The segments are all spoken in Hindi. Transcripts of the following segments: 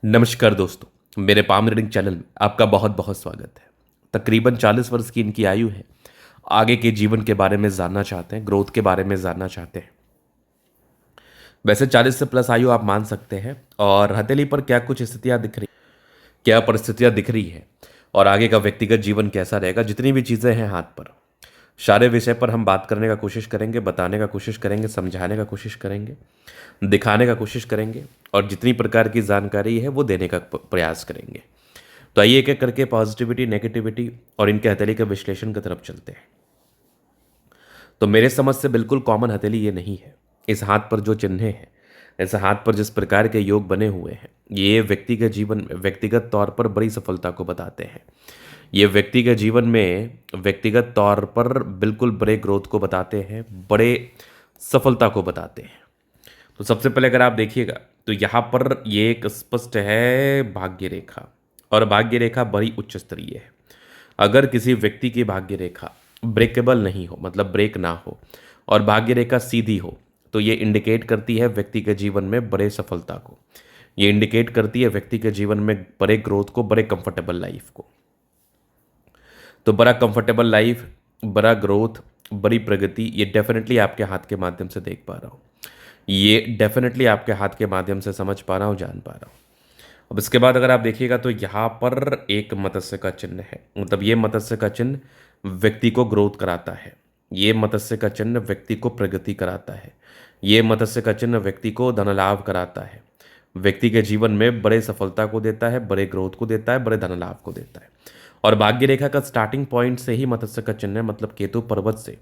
नमस्कार दोस्तों, मेरे पाम रीडिंग चैनल में आपका बहुत बहुत स्वागत है। तकरीबन 40 वर्ष की इनकी आयु है। आगे के जीवन के बारे में जानना चाहते हैं, ग्रोथ के बारे में जानना चाहते हैं। वैसे 40 से प्लस आयु आप मान सकते हैं। और हथेली पर क्या कुछ स्थितियां दिख रही, क्या परिस्थितियां दिख रही है और आगे का व्यक्तिगत जीवन कैसा रहेगा, जितनी भी चीज़ें हैं हाथ पर, सारे विषय पर हम बात करने का कोशिश करेंगे, बताने का कोशिश करेंगे, समझाने का कोशिश करेंगे, दिखाने का कोशिश करेंगे और जितनी प्रकार की जानकारी है वो देने का प्रयास करेंगे। तो आइए एक एक करके पॉजिटिविटी, नेगेटिविटी और इनके हथेली के विश्लेषण की तरफ चलते हैं। तो मेरे समझ से बिल्कुल कॉमन हथेली ये नहीं है। इस हाथ पर जो चिन्ह हैं, इस हाथ पर जिस प्रकार के योग बने हुए हैं, ये व्यक्ति के जीवन में व्यक्तिगत तौर पर बड़ी सफलता को बताते हैं। ये व्यक्ति के जीवन में व्यक्तिगत तौर पर बिल्कुल बड़े ग्रोथ को बताते हैं, बड़े सफलता को बताते हैं। तो सबसे पहले अगर आप देखिएगा तो यहाँ पर ये एक स्पष्ट है भाग्य रेखा, और भाग्य रेखा बड़ी उच्च स्तरीय है। अगर किसी व्यक्ति की भाग्य रेखा ब्रेकेबल नहीं हो, मतलब ब्रेक ना हो, और भाग्य रेखा सीधी हो, तो ये इंडिकेट करती है व्यक्ति के जीवन में बड़े सफलता को। ये इंडिकेट करती है व्यक्ति के जीवन में बड़े ग्रोथ को, बड़े कंफर्टेबल लाइफ को। तो बड़ा कंफर्टेबल लाइफ, बड़ा ग्रोथ, बड़ी प्रगति, ये डेफिनेटली आपके हाथ के माध्यम से देख पा रहा हूँ। ये डेफिनेटली आपके हाथ के माध्यम से समझ पा रहा हूँ, जान पा रहा हूँ। अब इसके बाद अगर आप देखिएगा तो यहाँ पर एक मत्स्य का चिन्ह है। मतलब ये मत्स्य का चिन्ह व्यक्ति को ग्रोथ कराता है। ये मत्स्य का चिन्ह व्यक्ति को प्रगति कराता है। ये मत्स्य का चिन्ह व्यक्ति को धन लाभ कराता है। व्यक्ति के जीवन में बड़े सफलता को देता है, बड़े ग्रोथ को देता है, बड़े धन लाभ को देता है। और भाग्य रेखा का स्टार्टिंग पॉइंट से ही मत्स्य का चिन्ह है, मतलब केतु पर्वत से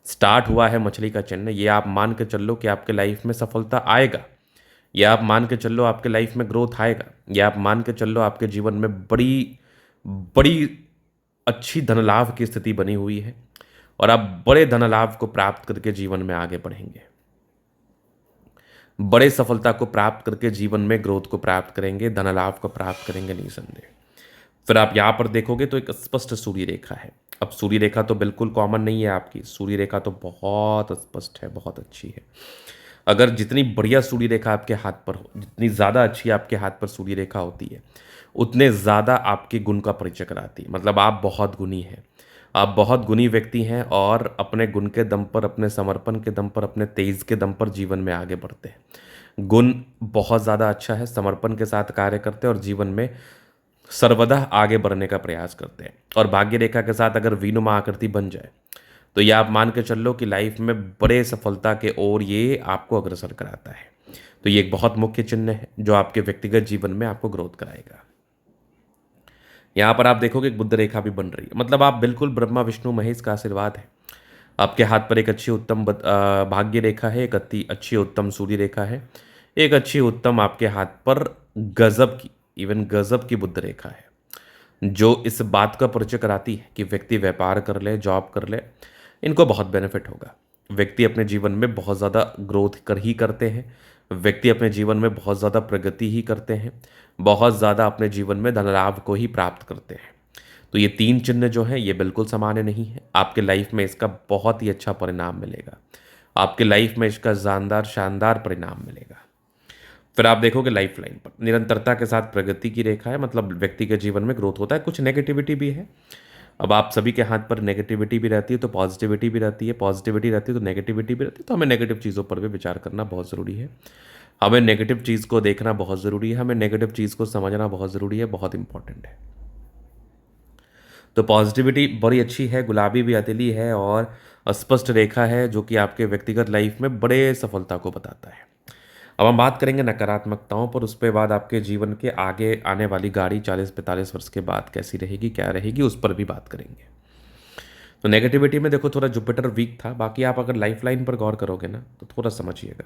स्टार्ट हुआ है मछली का चिन्ह। ये आप मान के चलो कि आपके लाइफ में सफलता आएगा, या आप मान के चलो आपके लाइफ में ग्रोथ आएगा, या आप मान के चलो आपके जीवन में बड़ी बड़ी अच्छी धन लाभ की स्थिति बनी हुई है और आप बड़े धन लाभ को प्राप्त करके जीवन में आगे बढ़ेंगे, बड़े सफलता को प्राप्त करके जीवन में ग्रोथ को प्राप्त करेंगे, धन लाभ को प्राप्त करेंगे, निसंदेह। फिर आप यहाँ पर देखोगे तो एक स्पष्ट सूर्य रेखा है। अब सूर्य रेखा तो बिल्कुल कॉमन नहीं है आपकी, सूर्य रेखा तो बहुत स्पष्ट है, बहुत अच्छी है। अगर जितनी बढ़िया सूर्य रेखा आपके हाथ पर हो, जितनी ज़्यादा अच्छी आपके हाथ पर सूर्य रेखा होती है, उतने ज़्यादा आपके गुण का परिचय कराती है। मतलब आप बहुत गुणी हैं, आप बहुत गुणी व्यक्ति हैं और अपने गुण के दम पर, अपने समर्पण के दम पर, अपने तेज के दम पर जीवन में आगे बढ़ते हैं। गुण बहुत ज़्यादा अच्छा है, समर्पण के साथ कार्य करते हैं और जीवन में सर्वदा आगे बढ़ने का प्रयास करते हैं। और भाग्य रेखा के साथ अगर वीनुमा आकृति बन जाए तो ये आप मान के चल लो कि लाइफ में बड़े सफलता के ओर ये आपको अग्रसर कराता है। तो ये एक बहुत मुख्य चिन्ह है जो आपके व्यक्तिगत जीवन में आपको ग्रोथ कराएगा। यहाँ पर आप देखोगे एक बुद्ध रेखा भी बन रही है। मतलब आप बिल्कुल ब्रह्मा विष्णु महेश का आशीर्वाद है। आपके हाथ पर एक अच्छी उत्तम भाग्य रेखा है, एक अच्छी उत्तम सूर्य रेखा है, एक अच्छी उत्तम आपके हाथ पर गजब की, इवन गजब की बुद्ध रेखा है, जो इस बात का परिचय कराती है कि व्यक्ति व्यापार कर ले, जॉब कर ले, इनको बहुत बेनिफिट होगा। व्यक्ति अपने जीवन में बहुत ज़्यादा ग्रोथ कर ही करते हैं, व्यक्ति अपने जीवन में बहुत ज़्यादा प्रगति ही करते हैं, बहुत ज़्यादा अपने जीवन में धन लाभ को ही प्राप्त करते हैं। तो ये तीन चिन्ह जो हैं ये बिल्कुल सामान्य नहीं है। आपके लाइफ में इसका बहुत ही अच्छा परिणाम मिलेगा, आपके लाइफ में इसका शानदार शानदार परिणाम मिलेगा। फिर आप देखोगे लाइफ लाइन पर निरंतरता के साथ प्रगति की रेखा है। मतलब व्यक्ति के जीवन में ग्रोथ होता है, कुछ नेगेटिविटी भी है। अब आप सभी के हाथ पर नेगेटिविटी भी रहती है तो पॉजिटिविटी भी रहती है, पॉजिटिविटी रहती है तो नेगेटिविटी भी रहती है। तो हमें नेगेटिव चीज़ों पर भी विचार करना बहुत ज़रूरी है, हमें नेगेटिव चीज़ को देखना बहुत ज़रूरी है, हमें नेगेटिव चीज़ को समझना बहुत ज़रूरी है, बहुत इंपॉर्टेंट है। तो पॉजिटिविटी बड़ी अच्छी है, गुलाबी भी हथेली है और स्पष्ट रेखा है जो कि आपके व्यक्तिगत लाइफ में बड़े सफलता को बताता है। अब हम बात करेंगे नकारात्मकताओं पर, उसके बाद आपके जीवन के आगे आने वाली गाड़ी 40-45 वर्ष के बाद कैसी रहेगी, क्या रहेगी, उस पर भी बात करेंगे। तो नेगेटिविटी में देखो थोड़ा जुपिटर वीक था, बाकी आप अगर लाइफ लाइन पर गौर करोगे ना तो थोड़ा समझिएगा।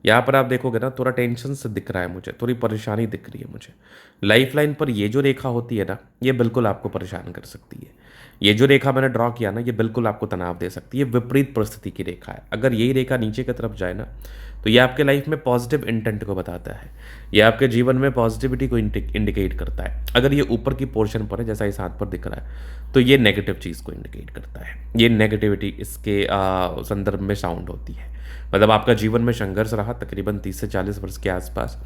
यहाँ पर आप देखोगे ना थोड़ा टेंशन से दिख रहा है मुझे, थोड़ी परेशानी दिख रही है मुझे। लाइफ लाइन पर ये जो रेखा होती है ना, ये बिल्कुल आपको परेशान कर सकती है। ये जो रेखा मैंने ड्रॉ किया ना, ये बिल्कुल आपको तनाव दे सकती है। विपरीत परिस्थिति की रेखा है। अगर यही रेखा नीचे की तरफ जाए ना तो ये आपके लाइफ में पॉजिटिव इंटेंट को बताता है। ये आपके जीवन में पॉजिटिविटी को इंडिकेट करता है। अगर ये ऊपर की पोर्शन पर है, जैसा इस हाथ पर दिख रहा है, तो ये नेगेटिव चीज़ को इंडिकेट करता है। ये नेगेटिविटी इसके संदर्भ में साउंड होती है। मतलब आपका जीवन में संघर्ष रहा तकरीबन 30 से 40 वर्ष के आसपास,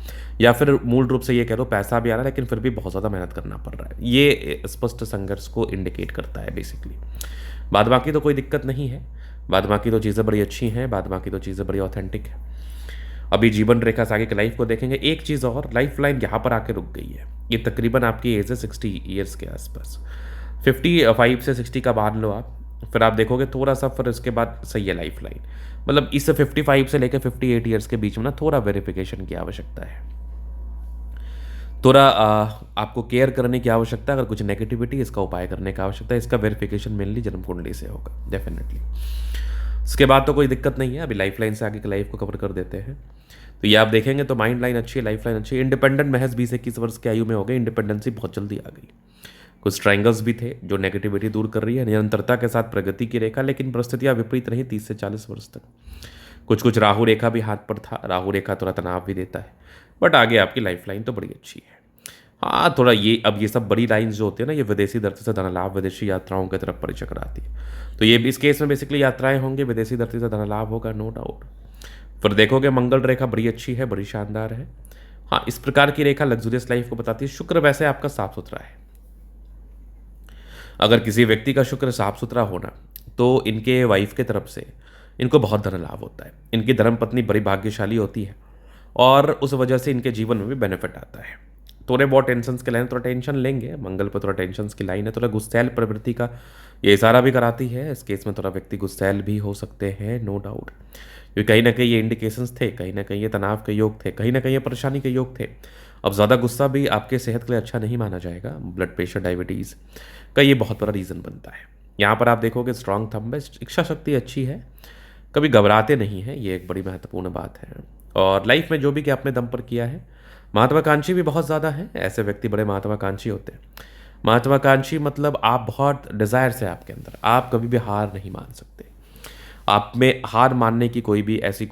या फिर मूल रूप से ये कह लो पैसा भी आ रहा है लेकिन फिर भी बहुत ज़्यादा मेहनत करना पड़ रहा है। ये स्पष्ट संघर्ष को इंडिकेट करता है बेसिकली। बाद बाकी तो कोई दिक्कत नहीं है, बाद बाकी तो चीज़ें बड़ी अच्छी हैं, बाद बाकी तो चीज़ें बड़ी ऑथेंटिक है। अभी जीवन रेखा से आगे की लाइफ को देखेंगे। एक चीज़ और, लाइफ लाइन यहाँ पर आके रुक गई है। ये तकरीबन आपकी एज है 60 ईयर्स के आसपास, 55 से 60 का मान लो आप। फिर आप देखोगे थोड़ा सा, फिर उसके बाद सही है लाइफ लाइन। मतलब इस 55 से लेकर 58 ईयर्स के बीच में ना थोड़ा वेरिफिकेशन की आवश्यकता है, थोड़ा आपको केयर करने की आवश्यकता है। अगर कुछ नेगेटिविटी, इसका उपाय करने की आवश्यकता है। इसका वेरिफिकेशन मेनली जन्म कुंडली से होगा डेफिनेटली। उसके बाद तो कोई दिक्कत नहीं है। अभी लाइफ लाइन से आगे की लाइफ को कवर कर देते हैं। तो ये आप देखेंगे तो माइंड लाइन अच्छी है, लाइफ लाइन अच्छी है। इंडिपेंडेंट महज 20-21 वर्ष की आयु में हो गए, इंडिपेंडेंसी बहुत जल्दी आ गई। कुछ ट्रायंगल्स भी थे जो नेगेटिविटी दूर कर रही है, निरंतरता के साथ प्रगति की रेखा, लेकिन परिस्थितियां विपरीत रही 30 से 40 वर्ष तक। कुछ राहु रेखा भी हाथ पर था। राहु रेखा थोड़ा तनाव भी देता है, बट आगे आपकी लाइफ लाइन तो बड़ी अच्छी है। हाँ, थोड़ा ये अब ये सब बड़ी लाइन्स जो होती है ना, ये विदेशी धरती से धन लाभ, विदेशी यात्राओं की तरफ परिचक्र आती है। तो ये इस केस में बेसिकली यात्राएं होंगी, विदेशी धरती से धन लाभ होगा, नो डाउट। फिर देखोगे मंगल रेखा बड़ी अच्छी है, बड़ी शानदार है। हाँ, इस प्रकार की रेखा लग्जूरियस लाइफ को बताती है। शुक्र वैसे आपका साफ सुथरा है। अगर किसी व्यक्ति का शुक्र साफ सुथरा होना, तो इनके वाइफ के तरफ से इनको बहुत धन लाभ होता है। इनकी धर्मपत्नी बड़ी भाग्यशाली होती है और उस वजह से इनके जीवन में भी बेनिफिट आता है। थोड़े बहुत टेंशन की लाइन, थोड़ा टेंशन लेंगे। मंगल पर थोड़ा टेंशन की लाइन है, थोड़ा गुस्सैल प्रवृत्ति का ये इशारा भी कराती है। इस केस में थोड़ा व्यक्ति गुस्सैल भी हो सकते हैं, नो डाउट। क्योंकि कहीं ना कहीं ये इंडिकेशंस थे, कहीं ना कहीं ये तनाव के योग थे, कहीं ना कहीं ये परेशानी के योग थे। अब ज़्यादा गुस्सा भी आपके सेहत के लिए अच्छा नहीं माना जाएगा। ब्लड प्रेशर, डायबिटीज़ का ये बहुत बड़ा रीज़न बनता है। यहाँ पर आप देखोगे स्ट्रांग थंब है, इच्छा शक्ति अच्छी है, कभी घबराते नहीं हैं, ये एक बड़ी महत्वपूर्ण बात है। और लाइफ में जो भी कि आपने दम पर किया है, महत्वाकांक्षी भी बहुत ज़्यादा है। ऐसे व्यक्ति बड़े महत्वाकांक्षी होते हैं। महत्वाकांक्षी मतलब आप बहुत डिज़ायर्स है आपके अंदर, आप कभी भी हार नहीं मान सकते। आप में हार मानने की कोई भी ऐसी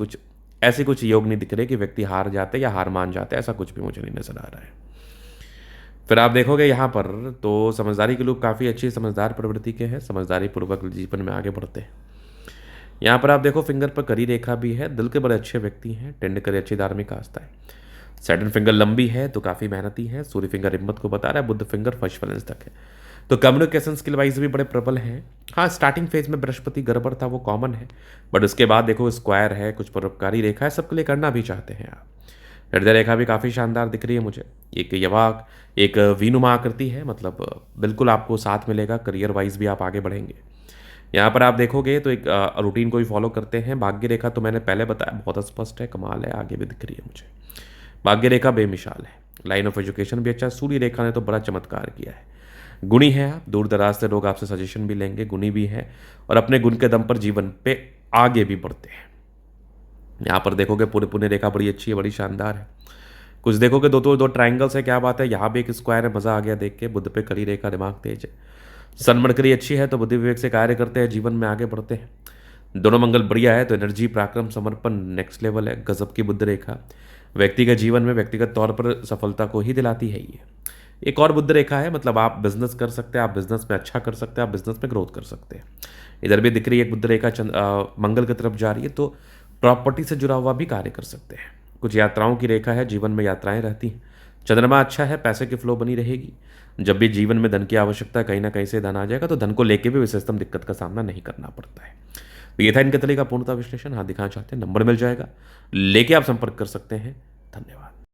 कुछ योग नहीं दिख रहे कि व्यक्ति हार जाते या हार मान जाते, ऐसा कुछ भी मुझे नहीं नजर आ रहा है। फिर आप देखोगे यहाँ पर तो समझदारी के लोग काफ़ी अच्छी समझदार प्रवृत्ति के हैं, समझदारी पूर्वक जीवन में आगे बढ़ते हैं। यहाँ पर आप देखो फिंगर पर करी रेखा भी है, दिल के बड़े अच्छे व्यक्ति हैं, टेंड करे अच्छी धार्मिक आस्था है। सैटर्न फिंगर लंबी है तो काफ़ी मेहनती है। सूर्य फिंगर हिम्मत को बता रहा है। बुध फिंगर फर्स्ट बैलेंस तक है, तो कम्युनिकेशन स्किल वाइज भी बड़े प्रबल हैं। हाँ, स्टार्टिंग फेज में बृहस्पति गड़बड़ था, वो कॉमन है, बट उसके बाद देखो स्क्वायर है, कुछ परोपकारी रेखा है, सबके लिए करना भी चाहते हैं आप। हृदय रेखा भी काफ़ी शानदार दिख रही है मुझे। एक यवाक, एक वीनुमा आकृति है, मतलब बिल्कुल आपको साथ मिलेगा, करियर वाइज भी आप आगे बढ़ेंगे। यहाँ पर आप देखोगे तो एक रूटीन को भी फॉलो करते हैं। भाग्य रेखा तो मैंने पहले बताया, बहुत स्पष्ट है, कमाल है, आगे भी दिख रही है मुझे। भाग्य रेखा बेमिसाल है, लाइन ऑफ एजुकेशन भी अच्छा है। सूर्य रेखा ने तो बड़ा चमत्कार किया है। गुणी है आप, दूर दराज से लोग आपसे सजेशन भी लेंगे, गुणी भी है और अपने गुण के दम पर जीवन पे आगे भी बढ़ते हैं। यहाँ पर देखोगे पूरे पुण्य रेखा बड़ी अच्छी है, बड़ी शानदार है। कुछ देखोगे दो ट्राइंगल्स है, क्या बात है। यहाँ भी एक स्क्वायर है, मजा आ गया देख के। बुध पे करी रेखा, दिमाग तेज है। सन मरकरी अच्छी है तो बुद्धि विवेक से कार्य करते हैं, जीवन में आगे बढ़ते हैं। दोनों मंगल बढ़िया है तो एनर्जी, पराक्रम, समर्पण नेक्स्ट लेवल है। गजब की बुद्ध रेखा व्यक्ति के जीवन में व्यक्तिगत तौर पर सफलता को ही दिलाती है। ये एक और बुद्ध रेखा है, मतलब आप बिजनेस कर सकते हैं, आप बिजनेस में अच्छा कर सकते हैं, आप बिजनेस में ग्रोथ कर सकते हैं। इधर भी दिख रही है एक बुद्ध रेखा मंगल की तरफ जा रही है, तो प्रॉपर्टी से जुड़ा हुआ भी कार्य कर सकते हैं। कुछ यात्राओं की रेखा है, जीवन में यात्राएं रहती हैं। चंद्रमा अच्छा है, पैसे की फ्लो बनी रहेगी। जब भी जीवन में धन की आवश्यकता है, कहीं ना कहीं से धन आ जाएगा, तो धन को लेके भी विशेषतम दिक्कत का सामना नहीं करना पड़ता है। तो ये था इनके तले का पूर्णता विश्लेषण। हाँ, दिखाना चाहते हैं नंबर मिल जाएगा, लेके आप संपर्क कर सकते हैं। धन्यवाद।